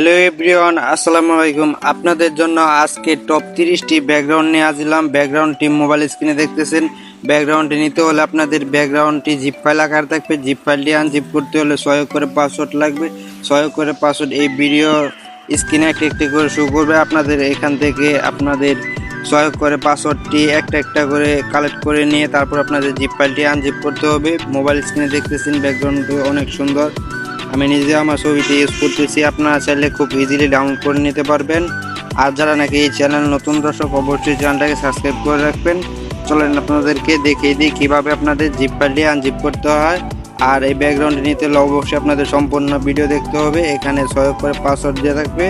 Hello everyone, আসসালামু আলাইকুম। আপনাদের জন্য আজকে টপ 30টি ব্যাকগ্রাউন্ড নিয়ে আসলাম। ব্যাকগ্রাউন্ডটি মোবাইল স্ক্রিনে দেখতেছেন। ব্যাকগ্রাউন্ডটি নিতে হলে আপনাদের ব্যাকগ্রাউন্ডটি জিপ ফাইল আকার থাকবে। জিপ ফাইলটি আনজিপ করতে হলে সহায়ক করে পাসওয়ার্ড লাগবে। সহায়ক করে পাসওয়ার্ড এই ভিডিও স্ক্রিনে একটি একটি করে শো করবে। আপনাদের এখান থেকে আপনাদের সহায়ক করে পাসওয়ার্ডটি একটা একটা করে কালেক্ট করে নিয়ে তারপর আপনাদের জিপ ফাইলটি আনজিপ করতে হবে। মোবাইল স্ক্রিনে দেখতেছেন ব্যাকগ্রাউন্ডটি অনেক সুন্দর। আমি নিজে আমার ছবিতে ইউজ করতেছি। আপনারা চাইলে খুব ইজিলি ডাউনলোড করে নিতে পারবেন। আর যারা নাকি এই চ্যানেল নতুন দর্শক, অবশ্যই চ্যানেলটাকে সাবস্ক্রাইব করে রাখবেন। চলেন আপনাদেরকে দেখিয়ে দিই কীভাবে আপনাদের জিপ ফাইলটি আনজিপ করতে হয়। আর এই ব্যাকগ্রাউন্ডে নিতে হলে অবশ্যই আপনাদের সম্পূর্ণ ভিডিও দেখতে হবে। এখানে সহায়ক করে পাসওয়ার্ড দেওয়া থাকবে।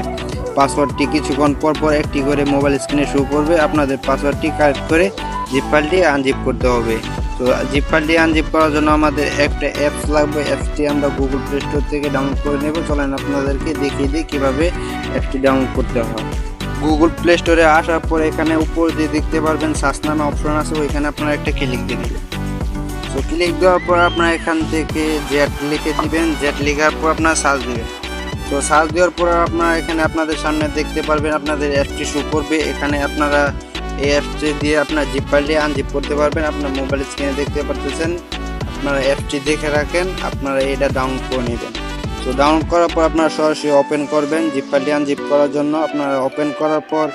পাসওয়ার্ডটি কিছুক্ষণ পর পর একটি করে মোবাইল স্ক্রিনে শো করবে। আপনাদের পাসওয়ার্ডটি কারেক্ট করে জিপ ফাইলটি আনজিপ করতে হবে। তো জিপ ফাইলটি আনজিপ করার জন্য আমাদের একটা অ্যাপস লাগবে। অ্যাপসটি আমরা গুগল প্লে স্টোর থেকে ডাউনলোড করে নেব। চলেন আপনাদেরকে দেখিয়ে দিই কীভাবে অ্যাপসটি ডাউনলোড করতে হয়। গুগল প্লে স্টোরে আসার পর এখানে উপর দিয়ে দেখতে পারবেন সার্চ নামে অপশন আছে, ওইখানে আপনারা একটা ক্লিক দিয়ে দিবেন। তো ক্লিক দেওয়ার পর আপনারা এখান থেকে জেট লিখে দিবেন। জেট লেখার পর আপনারা সার্চ দিবেন। তো সার্চ দেওয়ার পর আপনারা এখানে আপনাদের সামনে দেখতে পারবেন আপনাদের অ্যাপসটি শো করবে। এখানে আপনারা এই অ্যাপসটি দিয়ে আপনার জিপ ফাইলটি আনজিপ করতে পারবেন। আপনার মোবাইল স্ক্রিনে দেখতে পাচ্ছেন। আপনারা অ্যাপসটি দেখে রাখেন, আপনারা এটা ডাউনলোড করে নেবেন। তো ডাউনলোড করার পর আপনারা সরাসরি ওপেন করবেন জিপ ফাইলটি আনজিপ করার জন্য। আপনারা ওপেন করার পর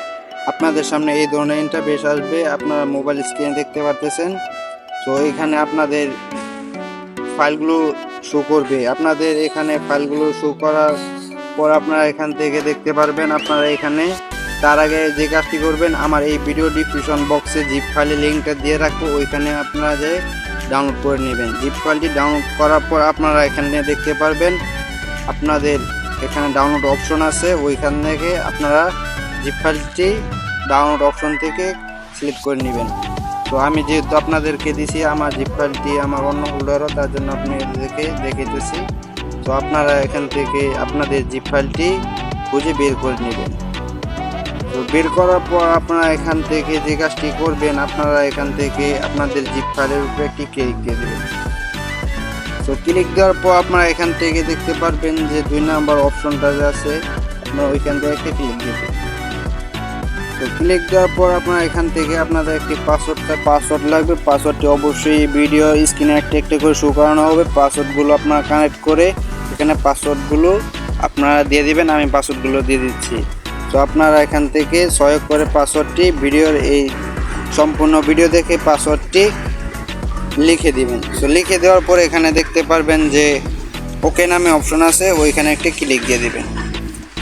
আপনাদের সামনে এই ধরনের ইন্টারফেস আসবে। আপনারা মোবাইল স্ক্রিনে দেখতে পাচ্ছেন। তো এখানে আপনাদের ফাইলগুলো শো করবে। আপনাদের এখানে ফাইলগুলো শো করার পর আপনারা এখান থেকে দেখতে পারবেন। আপনারা এখানে তার আগে যে কাজটি করবেন, আমার এই ভিডিও ডিসক্রিপশন বক্সে জিপ ফাইলের লিঙ্কটা দিয়ে রাখবো, ওইখানে আপনারা যে ডাউনলোড করে নেবেন। জিপ ফাইলটি ডাউনলোড করার পর আপনারা এখানে দেখতে পারবেন আপনাদের এখানে ডাউনলোড অপশন আছে, ওইখান থেকে আপনারা জিপ ফাইলটি ডাউনলোড অপশন থেকে সিলেক্ট করে নেবেন। তো আমি যেহেতু আপনাদেরকে দিছি আমার জিপ ফাইলটি আমার অন্য হোল্ডারও, তার জন্য আপনাদেরকে দেখাইতেছি। তো আপনারা এখান থেকে আপনাদের জিপ ফাইলটি খুঁজে বের করে নেবেন। তো বের করার পর আপনারা এখান থেকে যে কাজটি করবেন, আপনারা এখান থেকে আপনাদের জিপ ফাইলের উপরে একটি ক্লিক দিয়ে দেবেন। তো ক্লিক দেওয়ার পর আপনারা এখান থেকে দেখতে পারবেন যে 2 নাম্বার অপশনটা যে আছে, আপনারা ওইখান থেকে একটা ক্লিক দেবেন। তো ক্লিক দেওয়ার পর আপনারা এখান থেকে আপনাদের একটি পাসওয়ার্ড লাগবে। পাসওয়ার্ডটি অবশ্যই ভিডিও স্ক্রিনে একটা একটা করে শো করানো হবে। পাসওয়ার্ডগুলো আপনারা কানেক্ট করে এখানে পাসওয়ার্ডগুলো আপনারা দিয়ে দিবেন। আমি পাসওয়ার্ডগুলো দিয়ে দিচ্ছি। তো আপনারা এখান থেকে সহায়ক করে পাসওয়ার্ডটি ভিডিওর এই সম্পূর্ণ ভিডিও দেখে পাসওয়ার্ডটি লিখে দিবেন। তো লিখে দেওয়ার পরে এখানে দেখতে পারবেন যে ওকে নামে অপশন আছে, ওইখানে একটা ক্লিক দিয়ে দিবেন।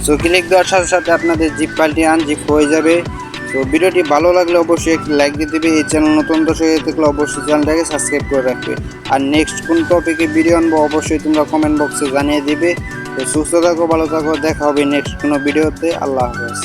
তো ক্লিক দেওয়ার সাথে সাথে আপনাদের জিপ ফাইলটি আনজিপ হয়ে যাবে। তো ভিডিওটি ভালো লাগলে অবশ্যই একটি লাইক দিয়ে দেবে। এই চ্যানেল নতুন দর্শক হয়ে থাকলে অবশ্যই চ্যানেলটাকে সাবস্ক্রাইব করে রাখবে। আর নেক্সট কোন টপিকে ভিডিও আনবো অবশ্যই তোমরা কমেন্ট বক্সে জানিয়ে দিবে। তো সুস্থ থাকো, ভালো থাকো, দেখা হবে নেক্সট কোনো ভিডিওতে। আল্লাহ হাফেজ।